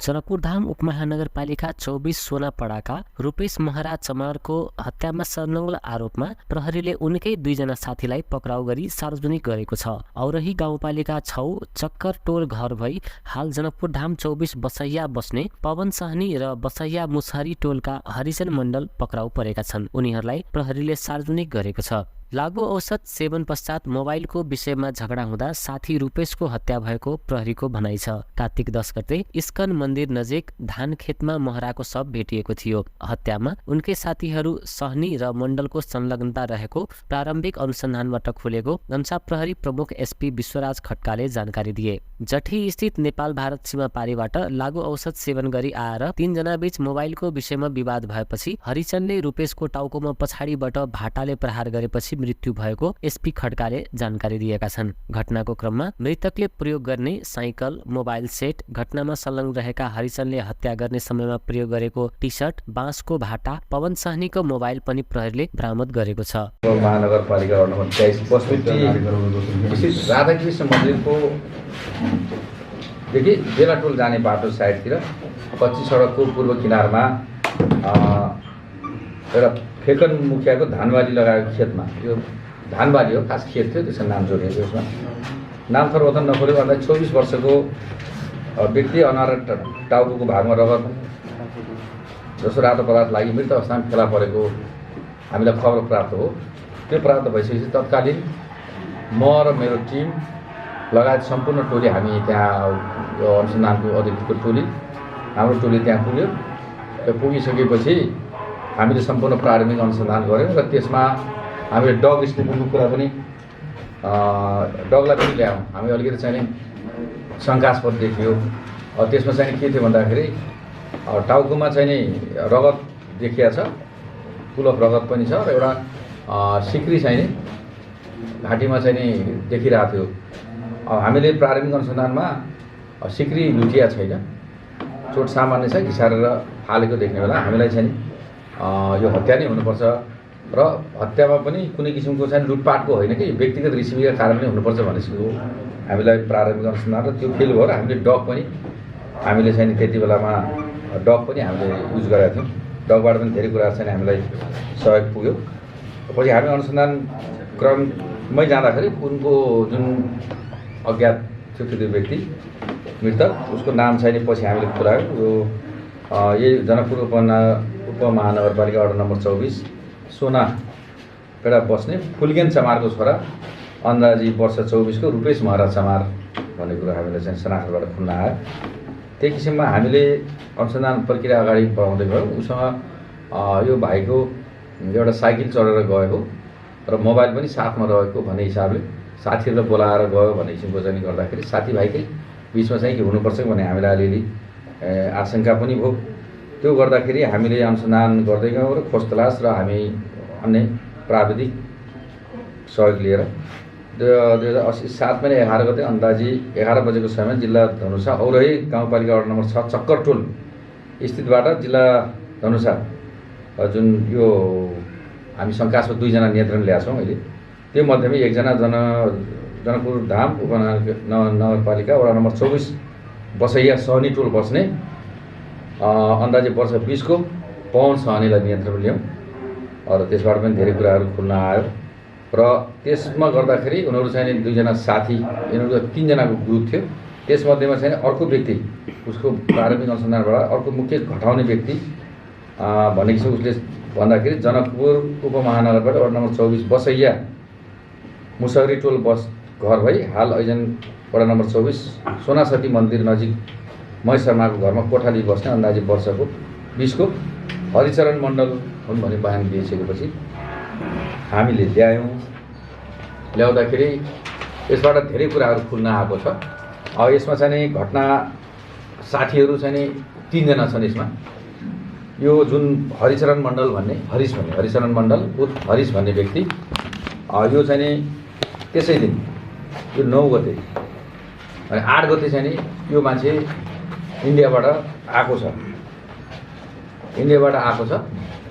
जनकपुरधाम उपमहानगरपालिका 24 सोनापडाका रूपेश महाराज चमारको हत्यामा संलग्न आरोपमा प्रहरीले उनकै 2 जना साथीलाई पक्राउ गरी सार्वजनिक गरेको छ। औरही गाउँपालिका 6 चक्कर टोल घर भई हाल जनकपुरधाम 24 बसैया बस्ने पवन सहनी र बसैया मुसहरी टोलका हरिजन मण्डल पक्राउ परेका छन्। उनीहरूलाई प्रहरीले सार्वजनिक गरेको छ। लागु औषध सेवन पश्चात मोबाइलको विषयमा झगडा हुँदा साथी रूपेशको हत्या भएको प्रहरीको भनाइ छ। कार्तिक 10 गते इस्कन मन्दिर नजिक धान खेतमा महराको शव भेटिएको थियो। हत्यामा उनकै साथीहरू सहनी र मण्डलको संलग्नता रहेको प्रारम्भिक अनुसन्धानबाट खुलेको धनुषा प्रहरी प्रमुख एसपी विश्वराज खड्काले जानकारी दिए। जठी स्थित नेपाल भारत सीमा पारीबाट लागु औषध सेवन गरी आएर 3 जना बीच मोबाइलको विषयमा विवाद भएपछि हरिचन्दले रूपेशको टाउकोमा पछाडिबाट भाटाले प्रहार गरेपछि मृत्यु भएको एसपी खड्काले जानकारी दिएका छन्। घटनाको क्रममा मृतकले प्रयोग गर्ने साइकल, मोबाइल सेट, घटनामा संलग्न रहेका हरिचन्दले हत्या गर्ने समयमा प्रयोग गरेको टी-शर्ट, बाँसको भाटा, पवन सहनीको मोबाइल पनि प्रहरीले बरामद गरेको छ। महानगरपालिका वडा नम्बर 23 बस्ती राधाकृष्ण मन्दिरको देखि बेलाटोल जाने बाटो साइडतिर कच्ची सडकको पूर्व किनारमा एउटा फेकन मुखियाको धानबाली लगाएको खेतमा, यो धानबाली हो, खास खेत थियो, त्यसको नाम जोडिएको। यसमा नाम थर वतन नखोलेको भन्दा 24 वर्षको व्यक्ति अनुहार टाउको भागमा रगत जसो रातो पदार्थ लागि मृत अवस्थामा फेला परेको हामीलाई खबर प्राप्त हो। त्यो प्राप्त भइसकेपछि तत्कालीन म र मेरो टिम लगायत सम्पूर्ण टोली हामी त्यहाँ यो अनुसन्धानको अधिकृतको टोली हाम्रो टोली त्यहाँ पुग्यो र पुगिसकेपछि हामीले सम्पूर्ण प्रारम्भिक अनुसन्धान गऱ्यौँ र त्यसमा हामीले डग स्निफिङको कुरा पनि डगलाई पनि ल्यायौँ। हामी अलिकति चाहिँ शङ्कास्पद देखियो। त्यसमा चाहिँ के थियो भन्दाखेरि टाउकोमा चाहिँ नि रगत देखिया छ, पुल अफ रगत पनि छ र एउटा सिक्री चाहिँ नि घाँटीमा चाहिँ नि देखिरहेको थियो। हामीले प्रारम्भिक अनुसन्धानमा सिक्री लुटिया छैन, चोट सामान्य छ, घिसारेर फालेको देख्ने बेला हामीलाई चाहिँ यो हत्या नै हुनुपर्छ र हत्यामा पनि कुनै किसिमको चाहिँ लुटपाटको होइन कि व्यक्तिगत रिसिभीका कारणले हुनुपर्छ भनेको हामीलाई प्रारम्भिक अनुसन्धान र त्यो फेल भयो र हामीले डग पनि हामीले चाहिँ त्यति बेलामा डग पनि हामीले युज गरेका थियौँ। डगबाट पनि धेरै कुराहरू चाहिँ हामीलाई सहयोग पुग्यो। पछि हामी अनुसन्धान क्रममै जाँदाखेरि उनको जुन अज्ञात थियो त्यो व्यक्ति मृतक, उसको नाम चाहिँ पछि हामीले खुलायौँ। यो यही जनकपुर उपमहानगरपालिका वडा नम्बर 24 सोनापेडा बस्ने फुलगेन चमारको छोरा अन्दाजी वर्ष 24 को रूपेश महाराज चमार भन्ने कुरा हामीलाई चाहिँ शनाख्तबाट खुल्न आयो। त्यही किसिममा हामीले अनुसन्धान प्रक्रिया अगाडि बढाउँदै गयौँ। उसँग यो भाइको एउटा साइकल चढेर गएको र मोबाइल पनि साथमा रहेको भन्ने हिसाबले साथीहरूलाई बोलाएर गयो भन्ने किसिमको चाहिँ गर्दाखेरि साथीभाइकै बिचमा चाहिँ के हुनुपर्छ भन्ने हामीलाई अलिअलि आशंका पनि भयो। त्यो गर्दाखेरि हामीले अनुसन्धान गर्दै गयौँ र खोज तलास र हामी अन्य प्राविधिक सहयोग लिएर 2080 7 महिना 11 गते अन्दाजी 11 बजेको समयमा जिल्ला धनुषा औरही गाउँपालिका वडा नम्बर 6 चक्कर टोल स्थितबाट जिल्ला धनुषा जुन यो हामी शङ्कास्पद 2 जना नियन्त्रण ल्याएको छौँ अहिले। त्यो मध्येमा एकजना जनकपुरधाम उपमहानगरपालिका वडा नम्बर 24 बसैया सहनी टोल बस्ने अन्दाजी वर्ष 20 को पवन सहनीलाई नियन्त्रण ल्यायौँ र त्यसबाट पनि धेरै कुराहरू खुल्न आयो र त्यसमा गर्दाखेरि उनीहरू चाहिँ 2 जना साथी, यिनीहरूको 3 जनाको ग्रुप थियो। त्यसमध्येमा चाहिँ अर्को व्यक्ति उसको प्रारम्भिक अनुसन्धानबाट अर्को मुख्य घटाउने व्यक्ति भन्ने किसिमको उसले भन्दाखेरि जनकपुर उपमहानगरबाट वडा नम्बर 24 बसैया मुसहरी टोल बस घर भई हाल ऐजन वडा नम्बर 24 सोनासती मन्दिर नजिक महेश शर्माको घरमा कोठाली बस्ने अन्दाजी वर्षको 20 को हरिचरण मण्डल हुन् भन्ने बयान दिइसकेपछि हामीले ल्याउँदाखेरि यसबाट धेरै कुराहरू खुल्न आएको छ। यसमा चाहिँ घटना साथीहरू चाहिँ 3 जना छन्। यसमा यो जुन हरिचरण मण्डल भन्ने हरिचरण मण्डल हरिश भन्ने व्यक्ति यो चाहिँ त्यसै दिन यो 9 गते अनि 8 गते चाहिँ यो मान्छे इन्डियाबाट आएको छ।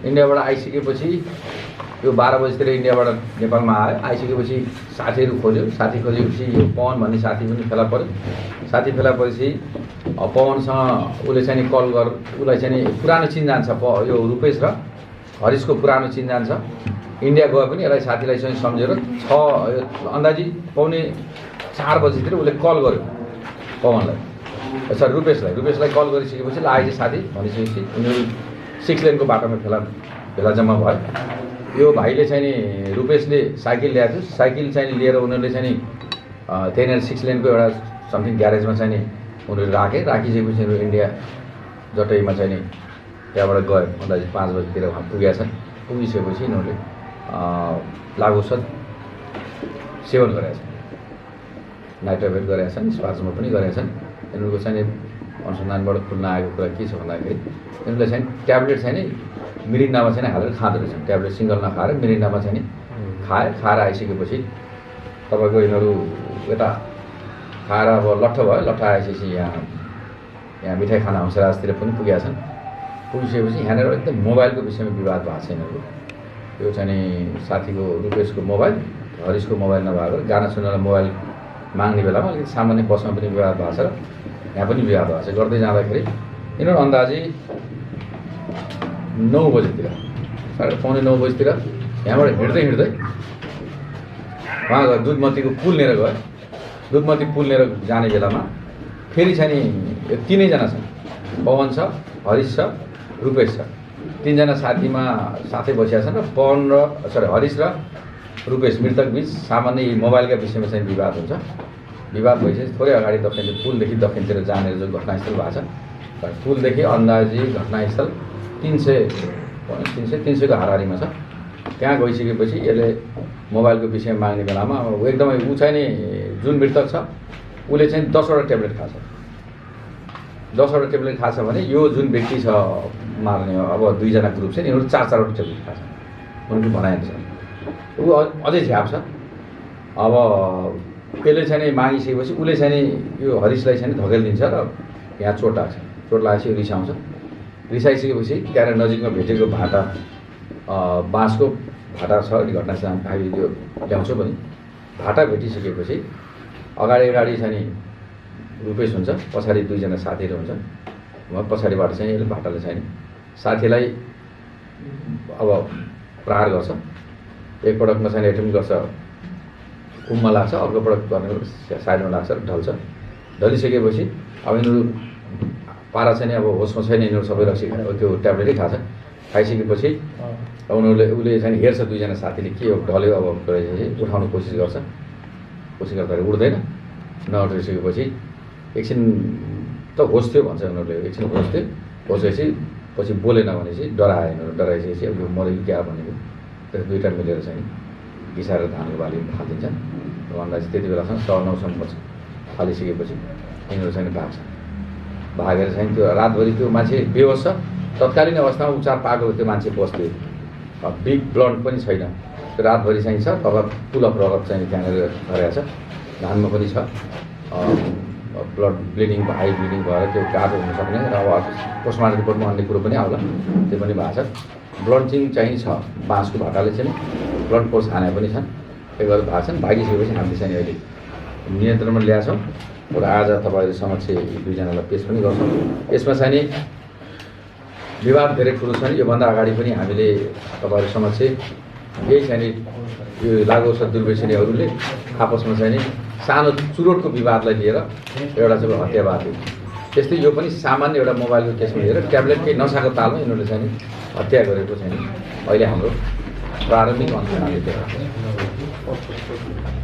इन्डियाबाट आइसकेपछि यो 12 बजीतिर इन्डियाबाट नेपालमा आयो। आइसकेपछि साथीहरू खोज्यो। साथी खोजेपछि यो पवन भन्ने साथी पनि फेला पऱ्यो। साथी फेला परेपछि पवनसँग उसले चाहिँ कल उसलाई चाहिँ पुरानो चिनजान छ। यो रूपेश र हरिशको पुरानो चिनजान छ। इन्डिया गए पनि यसलाई साथीलाई चाहिँ सम्झेर अन्दाजी 3:45 बजीतिर उसले कल गर्यो पवनलाई, सरी रूपेशलाई कल गरिसकेपछि ल आइज साथी भनिसकेपछि उनीहरू 6 लेनको बाटोमा भेला जम्मा भयो। यो भाइले चाहिँ नि रूपेशले साइकल ल्याएको थियो। साइकल चाहिँ लिएर उनीहरूले चाहिँ नि त्यहाँनिर 6 लेनको एउटा समथिङ ग्यारेजमा चाहिँ नि उनीहरू राखिसकेपछि इन्डिया जटैमा चाहिँ नि त्यहाँबाट गयो। अन्दाजी 5 बजीतिर उहाँ पुगेका छन्। पुगिसकेपछि यिनीहरूले लागु औषध सेवन गरेका छन्, नाइट्रोभेट गरेका छन्, स्वाजमा पनि गरेका छन्। यिनीहरूको चाहिँ अनुसन्धानबाट खुल्न आएको कुरा के छ भन्दाखेरि यिनीहरूले चाहिँ ट्याब्लेट चाहिँ नि मिरिन्डामा चाहिँ हालेर खाँदो रहेछन्। ट्याब्लेट सिङ्गल नखाएर मिरिन्डामा चाहिँ नि खाएर आइसकेपछि तपाईँको यिनीहरू यता खाएर अब लट्ठ भयो। लट्ठ आइसकेपछि यहाँ मिठाई खाना हंसराजतिर पनि पुगेका छन्। पुगिसकेपछि यहाँनिर एकदम मोबाइलको विषयमा विवाद भएको छ। यिनीहरू यो चाहिँ नि साथीको रूपेशको मोबाइल, हरिशको मोबाइल नभएर गाना सुनेर मोबाइल माग्ने बेलामा अलिकति सामान्य बसमा पनि विवाद भएको छ र यहाँ पनि विवाद भएको छ। गर्दै जाँदाखेरि यिनीहरू अन्दाजी 9 बजीतिर 9:15 बजीतिर यहाँबाट हिँड्दै उहाँ गयो दुधमतीको पुल लिएर गयो। दुधमती पुल लिएर जाने बेलामा फेरि चाहिँ नि 3जना छन्, पवन छ, हरिश छ, रूपेश छ। 3जना साथै बसिया छन् र हरिश र रूपेश मृतक बीच सामान्य मोबाइलका विषयमा चाहिँ विवाद हुन्छ। विवाद भइसकेपछि थोरै अगाडि पुलदेखि दक्षिणतिर जाने जो घटनास्थल भएको छ, पुलदेखि अन्दाजी घटनास्थल 300को हाराहारीमा छ। त्यहाँ गइसकेपछि यसले मोबाइलको विषयमा माग्ने बेलामा अब एकदमै ऊ चाहिँ नि जुन मृतक छ उसले चाहिँ 10वटा ट्याब्लेट खान्छ। 10वटा ट्याब्लेट खान्छ भने यो जुन व्यक्ति छ मार्ने अब 2जना ग्रुप छ यिनीहरू 4-4वटा ट्याब्लेट खान्छ उनको भनाइअनुसार। ऊ अझै झ्याप छ। अब त्यसले चाहिँ मागिसकेपछि उसले चाहिँ यो हरिशलाई चाहिँ धकेलिदिन्छ र यहाँ चोट लाग्छ। चोट लागेपछि रिसाउँछ। रिसाइसकेपछि त्यहाँ नजिकमा भेटेको भाटा बाँसको भाटा छ। घटनास्थल हामी त्यो ल्याउँछौँ पनि। भाटा भेटिसकेपछि अगाडि चाहिँ रूपेश हुन्छ, पछाडि 2जना साथीहरू हुन्छ। उहाँ पछाडिबाट चाहिँ यसले भाटाले चाहिँ साथीलाई अब प्रहार गर्छ। एक पटकमा चाहिँ एटेम्प गर्छ, कुममा लाग्छ, अर्को पटक गर्ने साइडमा लाग्छ र ढल्छ। ढलिसकेपछि अब यिनीहरू पारा चाहिँ अब होसमा छैन। यिनीहरू सबै रक्सी त्यो ट्याब्लेटै खान्छ। खाइसकेपछि उसले चाहिँ हेर्छ 2जना साथीले के हो ढल्यो अब उठाउनु कोसिस गर्दाखेरि उठ्दैन। नउठिसकेपछि एकछिन त होस थियो भन्छ उनीहरूले। एकछिन होस थियो। होसपछि पछि बोलेन भनेपछि डरायो यिनीहरू। डराइसकेपछि अब यो मरेको क्या भनेको त्यो 2टा मिलेर चाहिँ घिसारेर धानको बाली फालिदिन्छन्। अन्दाजी त्यति बेलासम्म 9:30 बज्छ। फालिसकेपछि यिनीहरू चाहिँ भागेर चाहिँ त्यो रातभरि त्यो मान्छे बेहोस छ। तत्कालीन अवस्थामा उपचार पाएको त्यो मान्छे बस्थ्यो। बिग ब्लड पनि छैन। त्यो रातभरि चाहिँ छ। तब पुल अफ रगत चाहिँ त्यहाँनिर गरेको छ। धानमा पनि छ। ब्लड ब्लिडिङ हाई ब्लिडिङ भएर त्यो गाह्रो हुन सक्ने र अब पोस्टमार्टम रिपोर्टमा अन्य कुरो पनि आउला त्यो पनि भएको छ। ब्लन्चिङ चाहिँ छ। बाँसको भाटाले चाहिँ ब्लड फोर्स हाने पनि छन्। त्यो गरेर भएको छन्। भागिसकेपछि हामीले चाहिँ अहिले नियन्त्रणमा ल्याएछौँ र आज तपाईँहरू समक्ष यी 2जनालाई पेश पनि गर्छौँ। यसमा चाहिँ विवाद धेरै ठुलो छ। योभन्दा अगाडि पनि हामीले तपाईँहरू समक्ष यही चाहिँ यो लागु औषध दुर्व्यसनीहरूले आपसमा चाहिँ सानो चुरोटको विवादलाई लिएर एउटा चाहिँ हत्या भएको थियो। त्यस्तै यो पनि सामान्य एउटा मोबाइलको केसमा लिएर ट्याब्लेट केही नसाको तालमा यिनीहरूले चाहिँ हत्या गरेको चाहिँ अहिले हाम्रो प्रारम्भिक अनुसन्धानले देखाएको छ।